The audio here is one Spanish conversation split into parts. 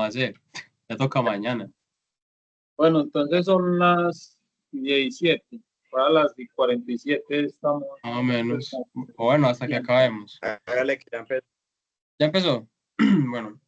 a hacer? Ya toca mañana. Bueno, entonces son las 17. Para las 47 estamos Más o menos. empezando. O bueno, hasta que acabemos. Hágale que ya empezó. ¿Ya empezó? Bueno,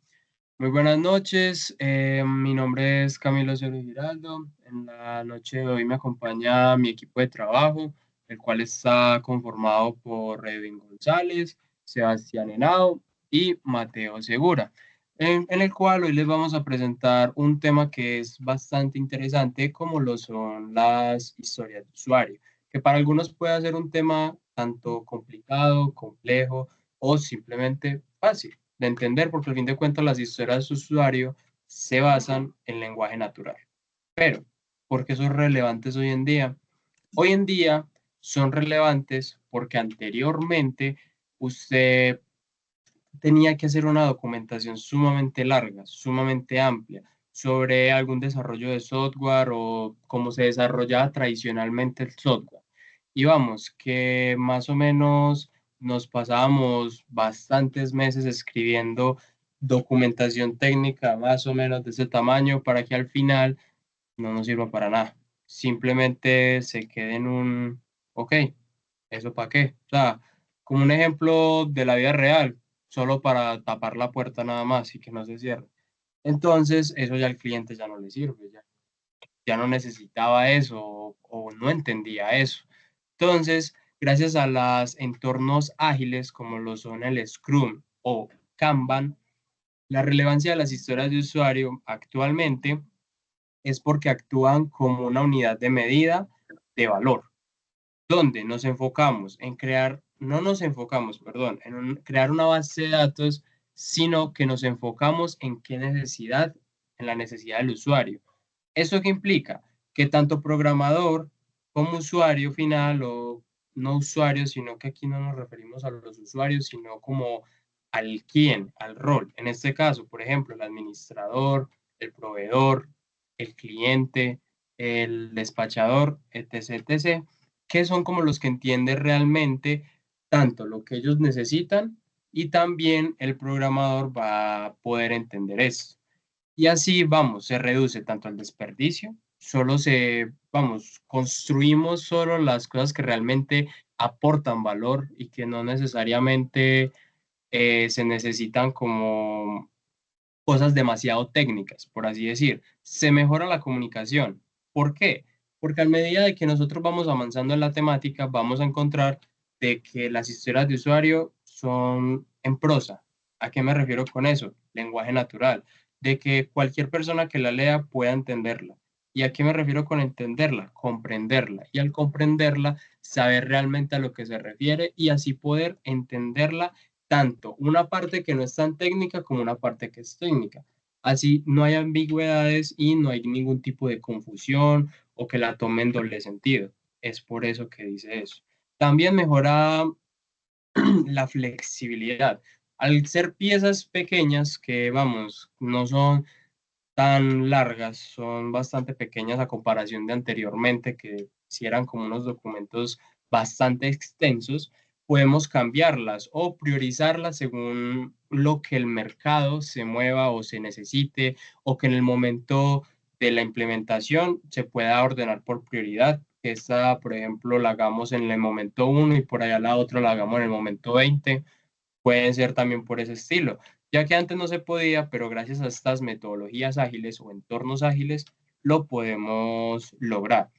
muy buenas noches. Mi nombre es Camilo Cero Giraldo. En la noche de hoy me acompaña mi equipo de trabajo, el cual está conformado por Edwin González, Sebastián Henao y Mateo Segura, en el cual hoy les vamos a presentar un tema que es bastante interesante, como lo son las historias de usuario, que para algunos puede ser un tema tanto complicado, complejo o simplemente fácil de entender, porque al fin de cuentas las historias de usuario se basan en lenguaje natural. Pero, ¿por qué son relevantes hoy en día? Hoy en día son relevantes porque anteriormente usted tenía que hacer una documentación sumamente larga, sumamente amplia, sobre algún desarrollo de software o cómo se desarrollaba tradicionalmente el software. Y vamos, que más o menos nos pasábamos bastantes meses escribiendo documentación técnica más o menos de ese tamaño para que al final no nos sirva para nada. Simplemente se quede en un, ok, ¿eso para qué? O sea, como un ejemplo de la vida real, solo para tapar la puerta nada más y que no se cierre. Entonces, eso ya al cliente ya no le sirve, ya no necesitaba eso o no entendía eso. Entonces, gracias a los entornos ágiles como lo son el Scrum o Kanban, la relevancia de las historias de usuario actualmente es porque actúan como una unidad de medida de valor, donde nos enfocamos en crear, no nos enfocamos, perdón, crear una base de datos, sino que nos enfocamos en qué necesidad, en la necesidad del usuario. ¿Eso qué implica? Que tanto programador como usuario final o no usuario, sino que aquí no nos referimos a los usuarios, sino como al quién, al rol. En este caso, por ejemplo, el administrador, el proveedor, el cliente, el despachador, etc., etc., que son como los que entienden realmente tanto lo que ellos necesitan y también el programador va a poder entender esto. Y así, vamos, se reduce tanto el desperdicio, vamos, construimos solo las cosas que realmente aportan valor y que no necesariamente se necesitan como cosas demasiado técnicas, por así decir. Se mejora la comunicación. ¿Por qué? Porque a medida de que nosotros vamos avanzando en la temática, vamos a encontrar de que las historias de usuario son en prosa. ¿A qué me refiero con eso? Lenguaje natural. De que cualquier persona que la lea pueda entenderla. ¿Y a qué me refiero con entenderla? Comprenderla. Y al comprenderla, saber realmente a lo que se refiere y así poder entenderla tanto una parte que no es tan técnica como una parte que es técnica. Así no hay ambigüedades y no hay ningún tipo de confusión o que la tome en doble sentido. Es por eso que dice eso. También mejora la flexibilidad. Al ser piezas pequeñas que, vamos, no son tan largas, son bastante pequeñas a comparación de anteriormente, que si eran como unos documentos bastante extensos, podemos cambiarlas o priorizarlas según lo que el mercado se mueva o se necesite, o que en el momento de la implementación se pueda ordenar por prioridad. Esta, por ejemplo, la hagamos en el momento 1 y por allá la otra la hagamos en el momento 20. Pueden ser también por ese estilo, ya que antes no se podía, pero gracias a estas metodologías ágiles o entornos ágiles lo podemos lograr.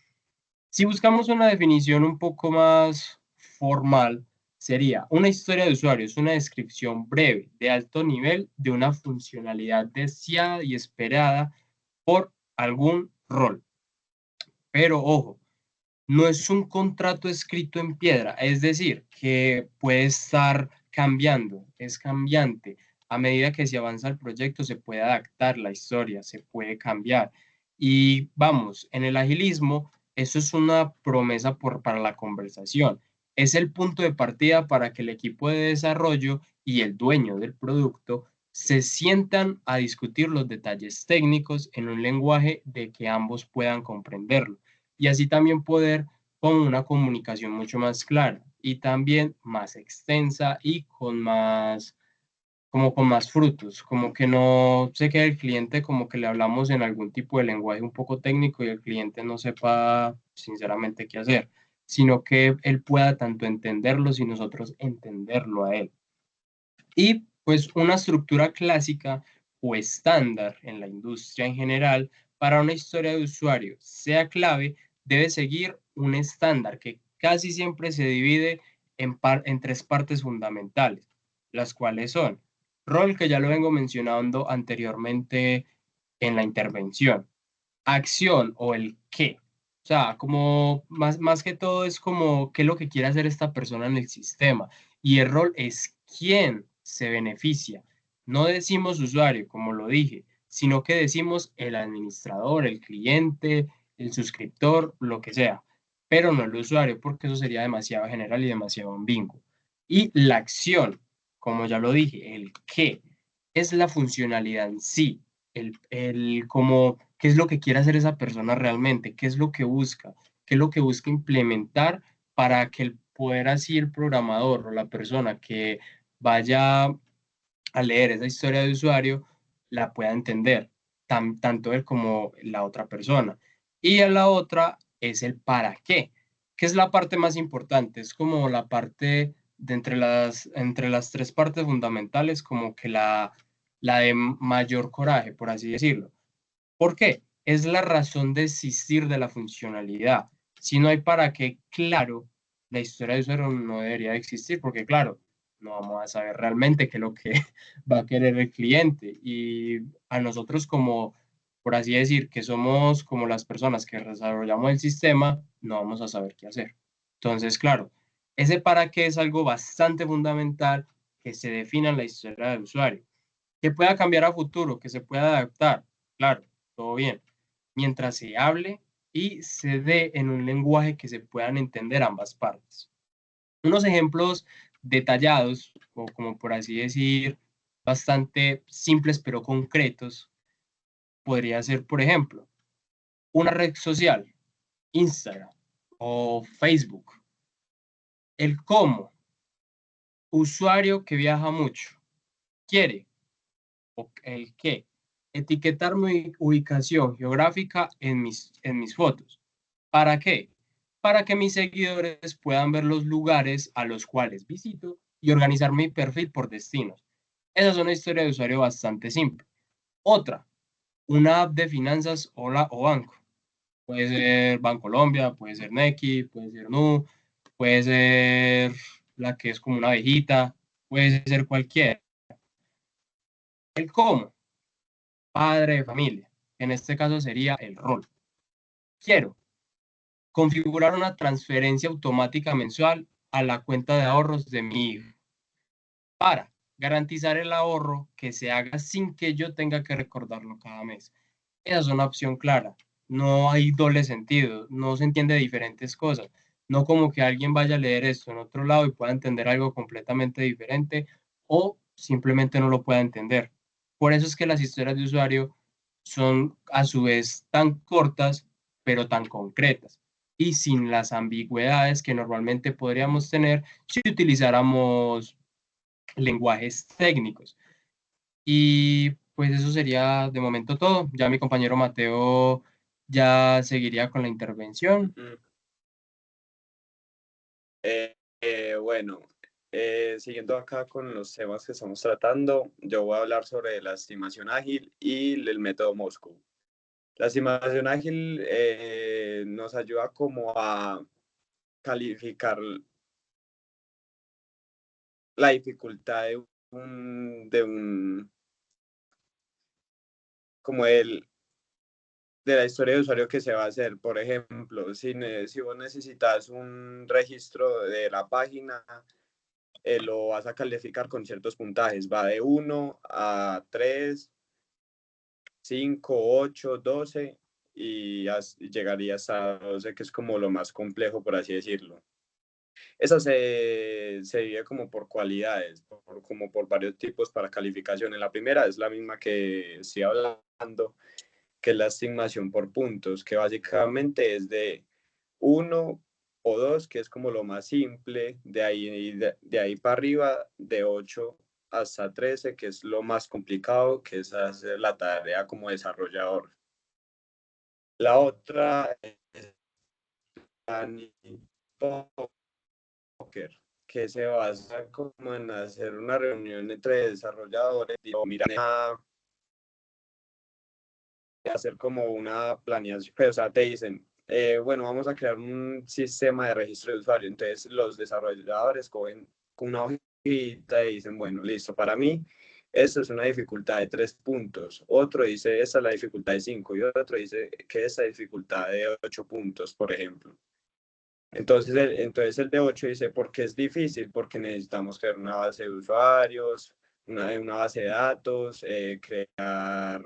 Si buscamos una definición un poco más formal, sería una historia de usuario, es una descripción breve, de alto nivel, de una funcionalidad deseada y esperada por algún rol. Pero ojo, no es un contrato escrito en piedra, es decir, que puede estar cambiando, es cambiante. A medida que se avanza el proyecto, se puede adaptar la historia, se puede cambiar. Y vamos, en el agilismo, eso es una promesa para la conversación. Es el punto de partida para que el equipo de desarrollo y el dueño del producto se sientan a discutir los detalles técnicos en un lenguaje de que ambos puedan comprenderlo y así también poder con una comunicación mucho más clara y también más extensa y con más como con más frutos, como que no se quede el cliente como que le hablamos en algún tipo de lenguaje un poco técnico y el cliente no sepa sinceramente qué hacer, sino que él pueda tanto entenderlo y nosotros entenderlo a él. Y pues una estructura clásica o estándar en la industria en general para una historia de usuario sea clave, debe seguir un estándar que casi siempre se divide en tres partes fundamentales, las cuales son rol, que ya lo vengo mencionando anteriormente en la intervención, acción o el qué. O sea, como más que todo es como qué es lo que quiere hacer esta persona en el sistema. Y el rol es quién se beneficia. No decimos usuario, como lo dije, sino que decimos el administrador, el cliente, el suscriptor, lo que sea. Pero no el usuario, porque eso sería demasiado general y demasiado ambiguo. Y la acción, como ya lo dije, el qué, es la funcionalidad en sí, el como qué es lo que quiere hacer esa persona realmente, qué es lo que busca, qué es lo que busca implementar para que el poder así el programador o la persona que vaya a leer esa historia de usuario la pueda entender, tanto él como la otra persona. Y a la otra es el para qué, que es la parte más importante, es como la parte de entre las tres partes fundamentales, como que la de mayor coraje, por así decirlo. ¿Por qué? Es la razón de existir de la funcionalidad. Si no hay para qué, claro, la historia de usuario no debería existir, porque claro, no vamos a saber realmente qué es lo que va a querer el cliente. Y a nosotros como, por así decir, que somos como las personas que desarrollamos el sistema, no vamos a saber qué hacer. Entonces, claro, ese para qué es algo bastante fundamental que se defina en la historia del usuario, que pueda cambiar a futuro, que se pueda adaptar, claro, todo bien, mientras se hable y se dé en un lenguaje que se puedan entender ambas partes. Unos ejemplos detallados, o como por así decir, bastante simples pero concretos, podría ser, por ejemplo, una red social, Instagram o Facebook. El cómo, usuario que viaja mucho, quiere, o el qué, etiquetar mi ubicación geográfica en mis fotos. ¿Para qué? Para que mis seguidores puedan ver los lugares a los cuales visito y organizar mi perfil por destinos. Esa es una historia de usuario bastante simple. Otra, una app de finanzas o banco. Puede ser Bancolombia, puede ser Nequi, puede ser Nu, puede ser la que es como una abejita, puede ser cualquiera. El cómo, padre de familia. En este caso sería el rol. Quiero configurar una transferencia automática mensual a la cuenta de ahorros de mi hijo para garantizar el ahorro que se haga sin que yo tenga que recordarlo cada mes. Esa es una opción clara. No hay doble sentido, no se entiende diferentes cosas. No como que alguien vaya a leer esto en otro lado y pueda entender algo completamente diferente o simplemente no lo pueda entender. Por eso es que las historias de usuario son a su vez tan cortas, pero tan concretas y sin las ambigüedades que normalmente podríamos tener si utilizáramos lenguajes técnicos. Y pues eso sería de momento todo. Ya mi compañero Mateo ya seguiría con la intervención. Mm, bueno, siguiendo acá con los temas que estamos tratando, yo voy a hablar sobre la estimación ágil y el método Moscow. La estimación ágil nos ayuda como a calificar la dificultad como de la historia de usuario que se va a hacer. Por ejemplo, si vos necesitas un registro de la página, lo vas a calificar con ciertos puntajes. Va de 1 a 3, 5, 8, 12 y llegaría hasta 12, que es como lo más complejo, por así decirlo. Esa se divide como por cualidades, como por varios tipos para calificación. En la primera es la misma que estoy hablando, que es la estimación por puntos, que básicamente es de 1 o 2, que es como lo más simple, de ahí para arriba, de 8 hasta 13, que es lo más complicado, que es hacer la tarea como desarrollador. La otra es Planning Poker, que se basa como en hacer una reunión entre desarrolladores y mirar a hacer como una planeación, o sea, te dicen, bueno, vamos a crear un sistema de registro de usuario, entonces los desarrolladores cogen una hojita y dicen, bueno, listo, para mí esto es una dificultad de 3 puntos, otro dice, esta es la dificultad de 5 y otro dice que esta es dificultad de 8 puntos, por ejemplo. Entonces el de 8 dice, ¿por qué es difícil? Porque necesitamos crear una base de usuarios, una base de datos, crear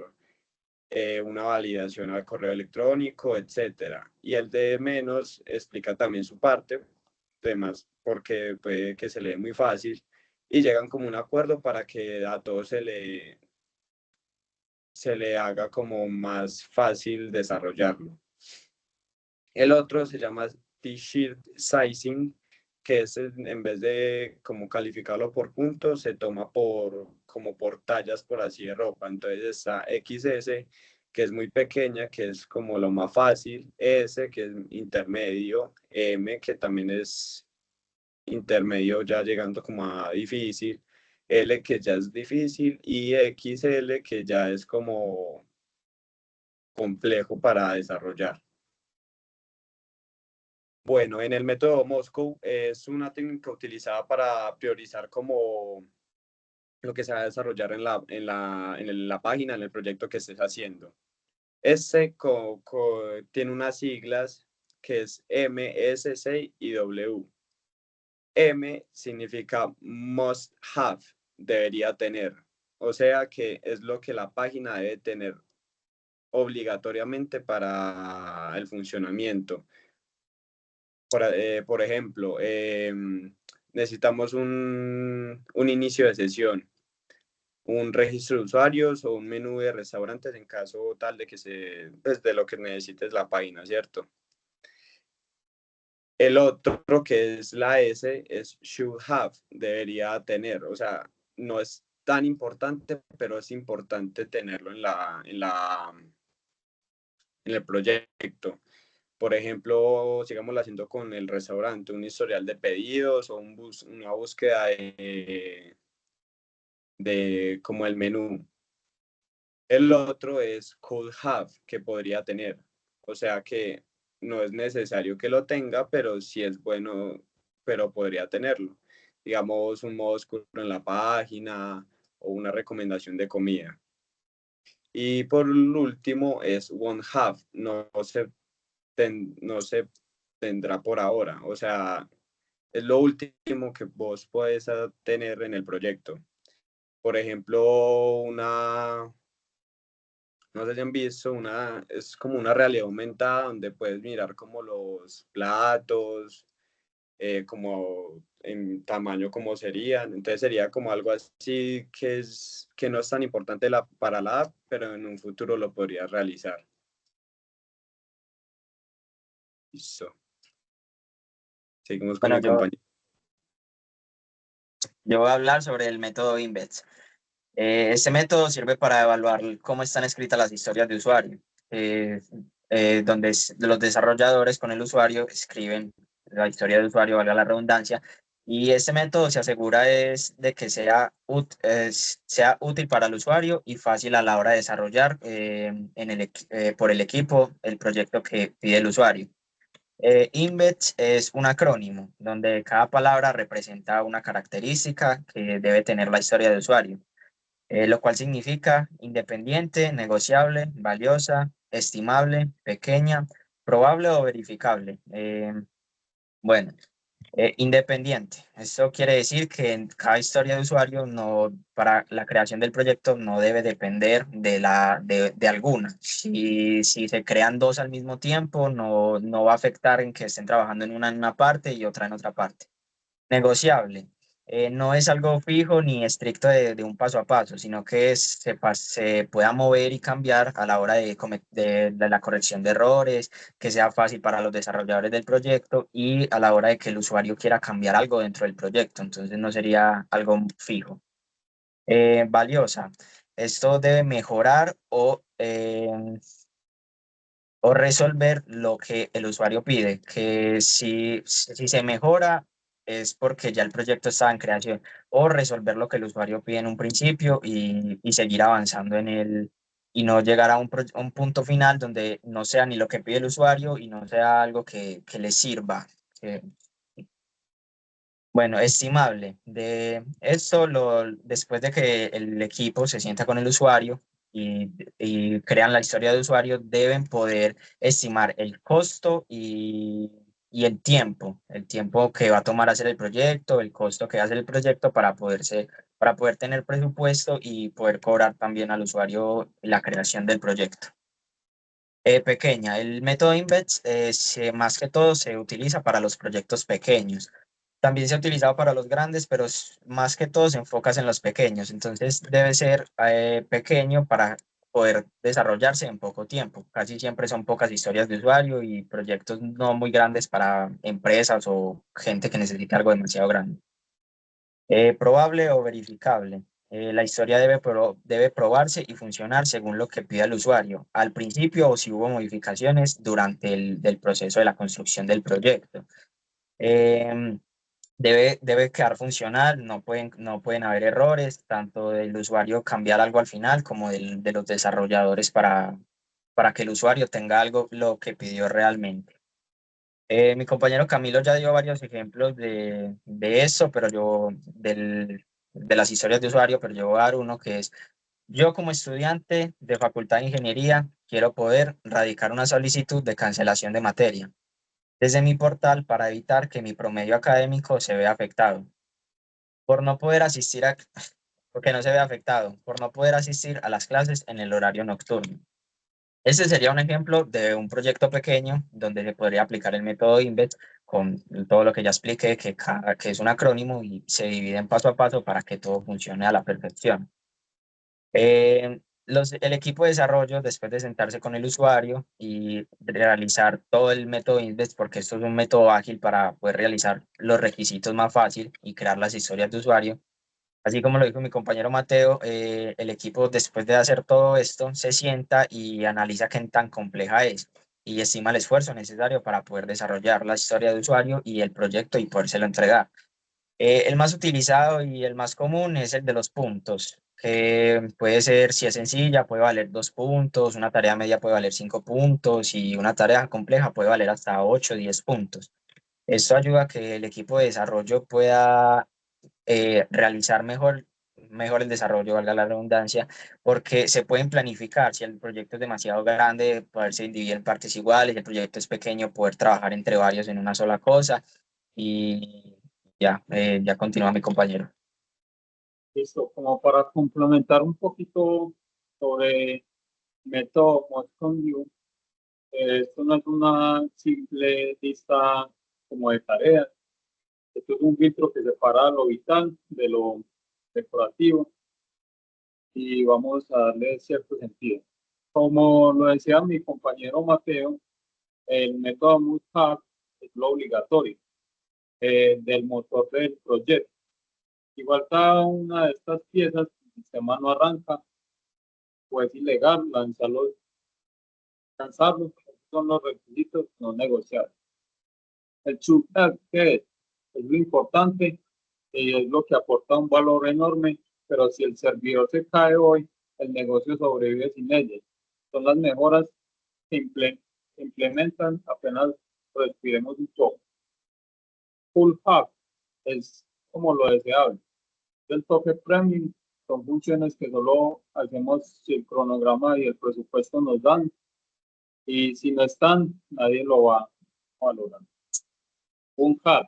una validación al correo electrónico, etcétera. Y el de menos explica también su parte, temas porque puede que se lee muy fácil y llegan como un acuerdo para que a todos se le haga como más fácil desarrollarlo. El otro se llama T-Shirt Sizing, que es en vez de como calificarlo por puntos, se toma como por tallas, por así de ropa. Entonces está XS, que es muy pequeña, que es como lo más fácil, S, que es intermedio, M, que también es intermedio ya llegando como a difícil, L, que ya es difícil, y XL, que ya es como complejo para desarrollar. Bueno, en el método Moscow es una técnica utilizada para priorizar como lo que se va a desarrollar en la página, en el proyecto que estés haciendo. Este tiene unas siglas que es M, S, C y W. M significa must have, debería tener. O sea que es lo que la página debe tener obligatoriamente para el funcionamiento. Por ejemplo, necesitamos un inicio de sesión, un registro de usuarios o un menú de restaurantes en caso tal de que pues, de lo que necesites la página, ¿cierto? El otro que es la S es should have, debería tener, o sea, no es tan importante, pero es importante tenerlo en el proyecto. Por ejemplo, sigamos haciendo con el restaurante, un historial de pedidos o una búsqueda de como el menú. El otro es could have, que podría tener. O sea que no es necesario que lo tenga, pero sí es bueno, pero podría tenerlo. Digamos, un modo oscuro en la página o una recomendación de comida. Y por último es won't have, no se tendrá por ahora. O sea, es lo último que vos puedes tener en el proyecto. Por ejemplo, no sé si han visto, es como una realidad aumentada donde puedes mirar como los platos, como en tamaño como serían. Entonces sería como algo así que no es tan importante para la app, pero en un futuro lo podrías realizar. Listo. Seguimos con Bueno, mi compañero. yo voy a hablar sobre el método Invex. Este método sirve para evaluar cómo están escritas las historias de usuario, donde los desarrolladores con el usuario escriben la historia de usuario, valga la redundancia, y este método se asegura de que sea útil para el usuario y fácil a la hora de desarrollar por el equipo el proyecto que pide el usuario. Index es un acrónimo donde cada palabra representa una característica que debe tener la historia de usuario, lo cual significa independiente, negociable, valiosa, estimable, pequeña, probable o verificable. Bueno, Independiente. Esto quiere decir que en cada historia de usuario para la creación del proyecto no debe depender de alguna. Si se crean dos al mismo tiempo, no va a afectar en que estén trabajando en una parte y otra en otra parte. Negociable. No es algo fijo ni estricto de un paso a paso, sino que se pueda mover y cambiar a la hora de la corrección de errores, que sea fácil para los desarrolladores del proyecto y a la hora de que el usuario quiera cambiar algo dentro del proyecto. Entonces no sería algo fijo. valiosa. Esto debe mejorar o resolver lo que el usuario pide, que si se mejora es porque ya el proyecto está en creación, o resolver lo que el usuario pide en un principio y seguir avanzando en él y no llegar a a un punto final donde no sea ni lo que pide el usuario y no sea algo que le sirva. que- bueno, estimable. De esto, después de que el equipo se sienta con el usuario y crean la historia de usuario, deben poder estimar el costo y el tiempo que va a tomar hacer el proyecto, el costo que hace el proyecto para poder tener presupuesto y poder cobrar también al usuario la creación del proyecto. Pequeña. El método INVETS más que todo se utiliza para los proyectos pequeños. También se ha utilizado para los grandes, pero más que todo se enfoca en los pequeños. Entonces debe ser pequeño para poder desarrollarse en poco tiempo. Casi siempre son pocas historias de usuario y proyectos no muy grandes para empresas o gente que necesita algo demasiado grande. Probable o verificable. La historia debe probarse y funcionar según lo que pida el usuario, al principio o si hubo modificaciones durante del proceso de la construcción del proyecto. Em, debe quedar funcional, no pueden haber errores, tanto del usuario cambiar algo al final como de los desarrolladores para que el usuario tenga algo lo que pidió realmente. Mi compañero Camilo ya dio varios ejemplos de eso, pero de las historias de usuario, pero yo voy a dar uno que es, yo como estudiante de Facultad de Ingeniería quiero poder radicar una solicitud de cancelación de materia desde mi portal para evitar que mi promedio académico se vea afectado. Por no poder asistir a, porque no se vea afectado, por no poder asistir a las clases en el horario nocturno. Ese sería un ejemplo de un proyecto pequeño donde se podría aplicar el método INVET con todo lo que ya expliqué, que es un acrónimo y se divide en paso a paso para que todo funcione a la perfección. El equipo de desarrollo, después de sentarse con el usuario y realizar todo el método INVET, porque esto es un método ágil para poder realizar los requisitos más fácil y crear las historias de usuario, así como lo dijo mi compañero Mateo, el equipo después de hacer todo esto se sienta y analiza qué tan compleja es y estima el esfuerzo necesario para poder desarrollar la historia de usuario y el proyecto y podérselo entregar. El más utilizado y el más común es el de los puntos, que puede ser, si es sencilla, puede valer 2 puntos, una tarea media puede valer 5 puntos y una tarea compleja puede valer hasta 8 o 10 puntos. Esto ayuda a que el equipo de desarrollo pueda realizar mejor el desarrollo, valga la redundancia, porque se pueden planificar. Si el proyecto es demasiado grande, poderse dividir en partes iguales, si el proyecto es pequeño, poder trabajar entre varios en una sola cosa. Y ya continúa mi compañero. Listo, como para complementar un poquito sobre método Moscone, esto no es una simple lista como de tareas, esto es un filtro que separa lo vital de lo decorativo y vamos a darle cierto sentido. Como lo decía mi compañero Mateo, el método MUSHAP es lo obligatorio del motor del proyecto. Igual cada una de estas piezas, el sistema no arranca, pues ilegal lanzarlos, son los requisitos no negociables. El chutar, ¿qué es? Es lo importante y es lo que aporta un valor enorme, pero si el servidor se cae hoy, el negocio sobrevive sin ellos. Son las mejoras que implementan apenas respiremos un poco. Full Hub es como lo deseable. El toque premium son funciones que solo hacemos si el cronograma y el presupuesto nos dan, y si no están, nadie lo va a valorar. Un hub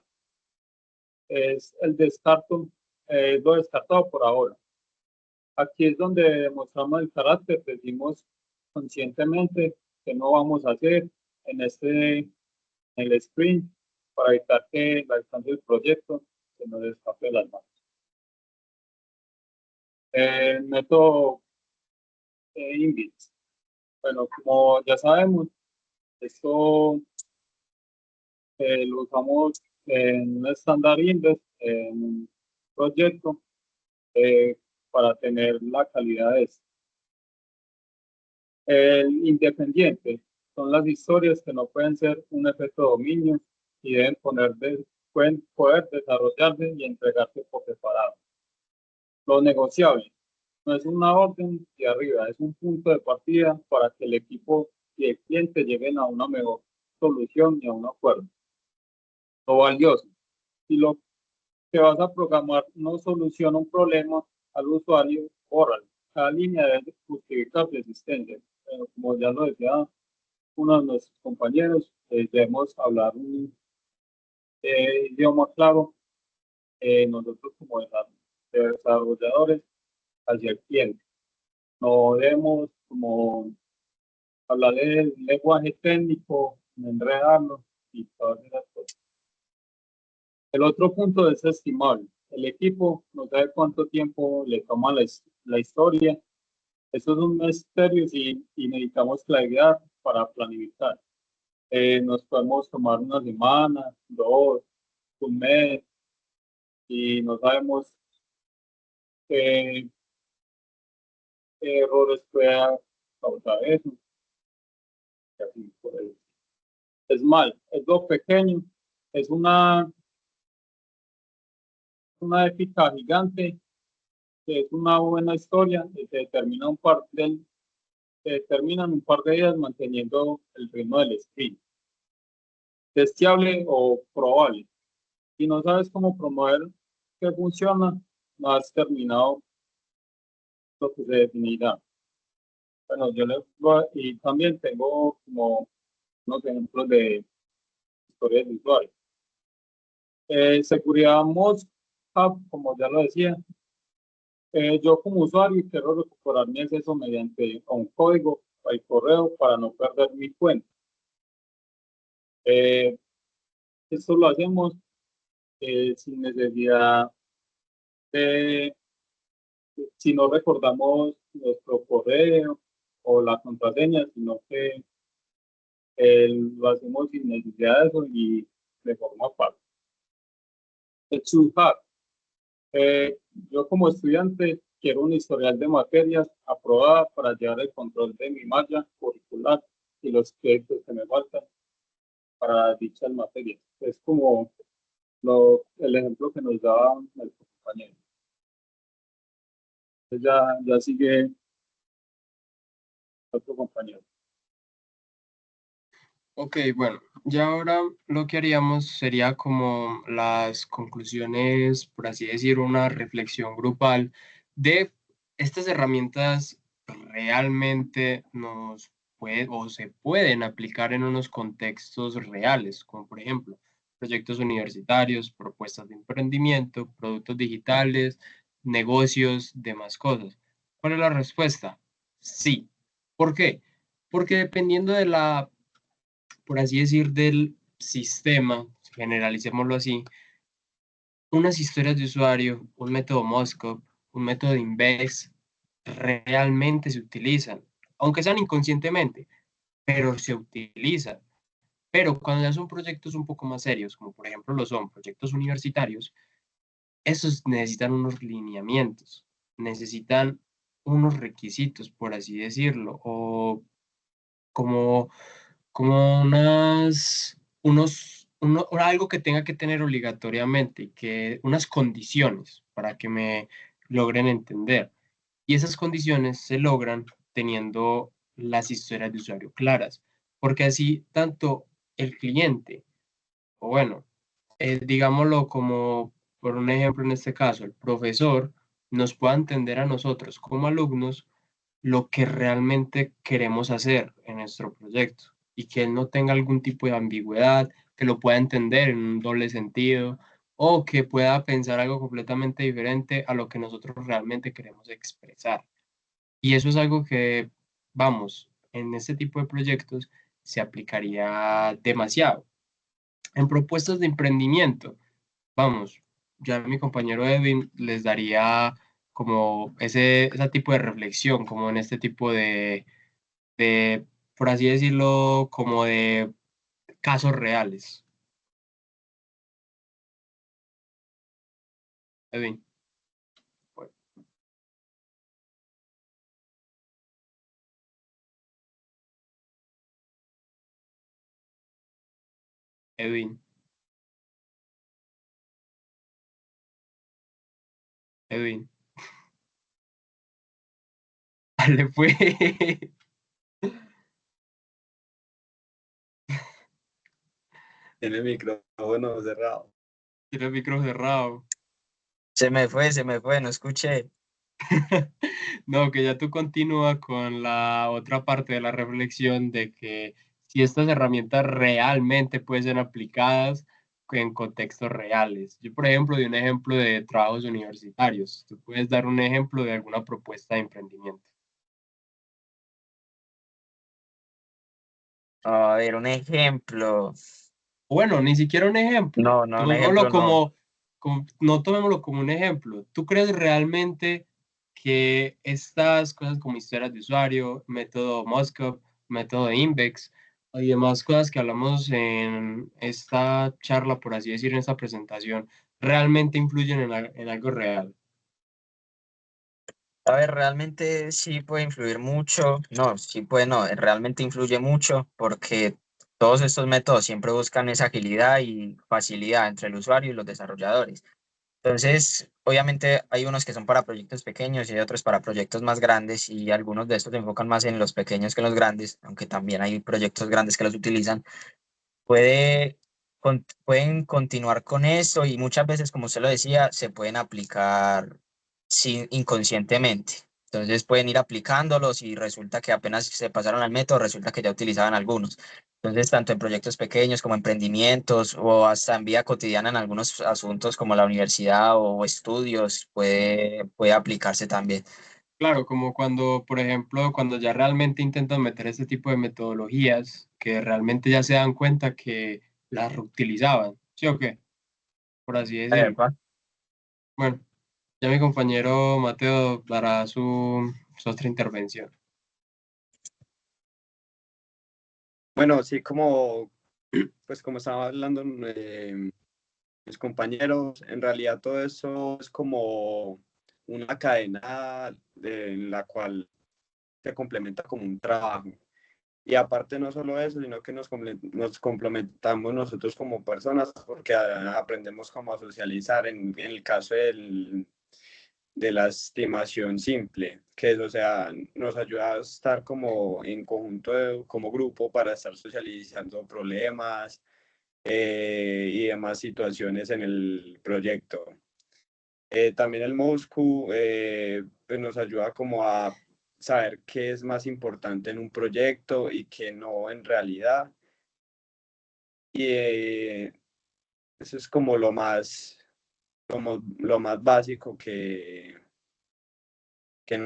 es el descarto, lo descartado por ahora. Aquí es donde demostramos el carácter, decimos conscientemente que no vamos a hacer en el sprint para evitar que el alcance del proyecto se nos escape de las manos. El método INVIT. Bueno, como ya sabemos, esto lo usamos en un estándar index, en un proyecto, para tener la calidad de esto. El independiente son las historias que no pueden ser un efecto dominio y pueden poder desarrollarse y entregarse por separado. Lo negociable no es una orden de arriba, es un punto de partida para que el equipo y el cliente lleguen a una mejor solución y a un acuerdo. Lo valioso, si lo que vas a programar no soluciona un problema al usuario, bórralo. Cada línea debe justificar su existencia. Pero como ya lo decía uno de nuestros compañeros, debemos hablar un idioma claro, nosotros como desarrolladores hacia el cliente. No debemos como hablar del lenguaje técnico, enredarlo y todas esas cosas. El otro punto es estimable. El equipo no sabe cuánto tiempo le toma la historia. Eso es un misterio y necesitamos claridad para planificar. Nos podemos tomar una semana, dos, un mes, y no sabemos qué errores pueda causar eso. Y así por ahí. Es mal, es lo pequeño, es una épica gigante, que es una buena historia y se determinan un par de días manteniendo el ritmo del sprint. Testeable o probable. Si no sabes cómo promover que funciona, no has terminado lo que se definirá. Bueno, y también tengo como unos ejemplos de historias de usuario. Seguridad Most Hub, como ya lo decía, yo como usuario quiero recuperar mi acceso mediante un código al correo para no perder mi cuenta. Esto lo hacemos sin necesidad de, si no recordamos nuestro correo o la contraseña, sino que lo hacemos sin necesidad de eso y de forma parte. El Hub. Yo como estudiante quiero un historial de materias aprobada para llevar el control de mi malla curricular y los créditos que me faltan para dichas materias. Es como el ejemplo que nos daba el compañero. Entonces ya sigue otro compañero. Ok, bueno, ya ahora lo que haríamos sería como las conclusiones, por así decir, una reflexión grupal de estas herramientas realmente nos puede o se pueden aplicar en unos contextos reales, como por ejemplo proyectos universitarios, propuestas de emprendimiento, productos digitales, negocios, demás cosas. ¿Cuál es la respuesta? Sí. ¿Por qué? Porque dependiendo de la, por así decir, del sistema, generalicémoslo así, unas historias de usuario, un método Moscop, un método de Invex, realmente se utilizan, aunque sean inconscientemente, pero se utilizan. Pero cuando ya son proyectos un poco más serios, como por ejemplo lo son proyectos universitarios, esos necesitan unos lineamientos, necesitan unos requisitos, por así decirlo, o como, como algo que tenga que tener obligatoriamente, que unas condiciones para que me logren entender. Y esas condiciones se logran teniendo las historias de usuario claras, porque así tanto el cliente, o bueno, digámoslo como por un ejemplo en este caso, el profesor nos pueda entender a nosotros como alumnos lo que realmente queremos hacer en nuestro proyecto y que él no tenga algún tipo de ambigüedad, que lo pueda entender en un doble sentido o que pueda pensar algo completamente diferente a lo que nosotros realmente queremos expresar. Y eso es algo que, vamos, en este tipo de proyectos se aplicaría demasiado. En propuestas de emprendimiento, vamos, ya mi compañero Edwin les daría como ese tipo de reflexión, como en este tipo de, por así decirlo, como de casos reales. Edwin. Edwin. Edwin. Le fue. Tiene el micrófono cerrado. Tiene el micro cerrado. Se me fue, no escuché. No, que ya tú continúa con la otra parte de la reflexión de que si estas herramientas realmente pueden ser aplicadas en contextos reales. Yo, por ejemplo, di un ejemplo de trabajos universitarios. Tú puedes dar un ejemplo de alguna propuesta de emprendimiento. A ver, un ejemplo. Bueno, ni siquiera un ejemplo. No, un Tomémoslo ejemplo no. no tomémoslo como un ejemplo. ¿Tú crees realmente que estas cosas como historias de usuario, método Moscow, método Index y demás cosas que hablamos en esta charla, por así decir, en esta presentación, realmente influyen en algo real? A ver, realmente sí puede influir mucho. No, sí puede, no, realmente influye mucho porque todos estos métodos siempre buscan esa agilidad y facilidad entre el usuario y los desarrolladores. Entonces, obviamente hay unos que son para proyectos pequeños y hay otros para proyectos más grandes y algunos de estos se enfocan más en los pequeños que en los grandes, aunque también hay proyectos grandes que los utilizan. Pueden continuar con eso y muchas veces, como usted lo decía, se pueden aplicar inconscientemente. Entonces pueden ir aplicándolos y resulta que apenas se pasaron al método, resulta que ya utilizaban algunos. Entonces, tanto en proyectos pequeños como emprendimientos o hasta en vida cotidiana en algunos asuntos como la universidad o estudios, puede aplicarse también. Claro, como cuando, por ejemplo, cuando ya realmente intentan meter este tipo de metodologías, que realmente ya se dan cuenta que las reutilizaban, ¿sí o qué? Por así decirlo. Epa. Bueno, ya mi compañero Mateo dará su otra intervención. Bueno, sí, como, pues como estaba hablando mis compañeros, en realidad todo eso es como una cadena en la cual se complementa como un trabajo. Y aparte no solo eso, sino que nos complementamos nosotros como personas porque aprendemos como a socializar en el caso de la estimación simple, que es, o sea, nos ayuda a estar como en conjunto, como grupo para estar socializando problemas y demás situaciones en el proyecto. También el Moscú pues nos ayuda como a saber qué es más importante en un proyecto y qué no en realidad. Y eso es como lo más básico que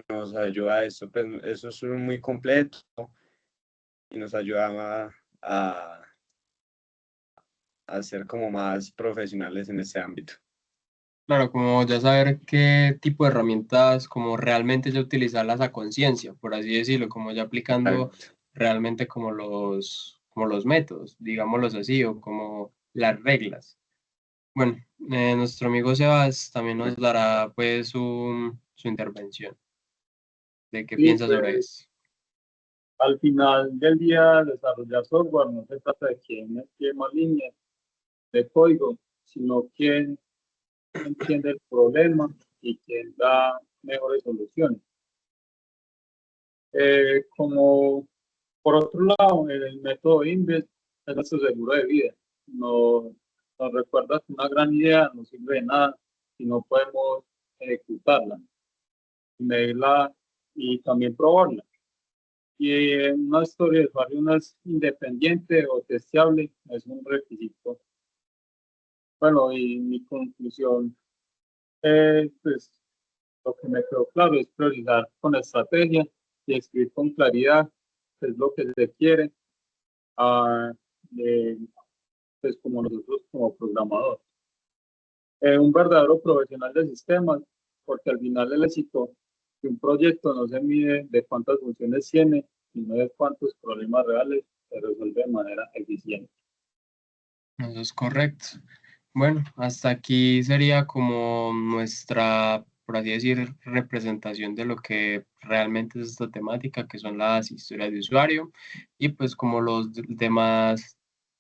nos ayuda a eso. Pues eso es muy completo y nos ayuda a ser como más profesionales en ese ámbito. Claro, como ya saber qué tipo de herramientas, como realmente ya utilizarlas a conciencia, por así decirlo, como ya aplicando Exacto. realmente como los métodos, digámoslos así, o como las reglas. Bueno, nuestro amigo Sebas también nos dará pues su intervención de qué Sí, piensa sobre pues esto. al final del día desarrollar software no se trata de quién escribe más líneas de código, sino quién entiende el problema y quién da mejores soluciones. Como por otro lado, el método INVEST es nuestro seguro de vida. Nos recuerda que una gran idea no sirve de nada si no podemos ejecutarla, medirla y también probarla. Y una historia de usuario no es independiente o testeable, es un requisito. Bueno, y mi conclusión, pues lo que me quedó claro es priorizar con estrategia y escribir con claridad qué es lo que se quiere, ah, eh, pues como nosotros como programadores. Un verdadero profesional de sistemas, porque al final el éxito de un proyecto no se mide de cuántas funciones tiene, sino de cuántos problemas reales se resuelve de manera eficiente. Eso es correcto. Bueno, hasta aquí sería como nuestra, por así decir, representación de lo que realmente es esta temática, que son las historias de usuario y pues como los demás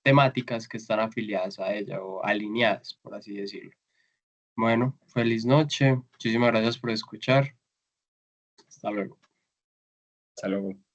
temáticas que están afiliadas a ella o alineadas, por así decirlo. Bueno, feliz noche. Muchísimas gracias por escuchar. Hasta luego. Hasta luego.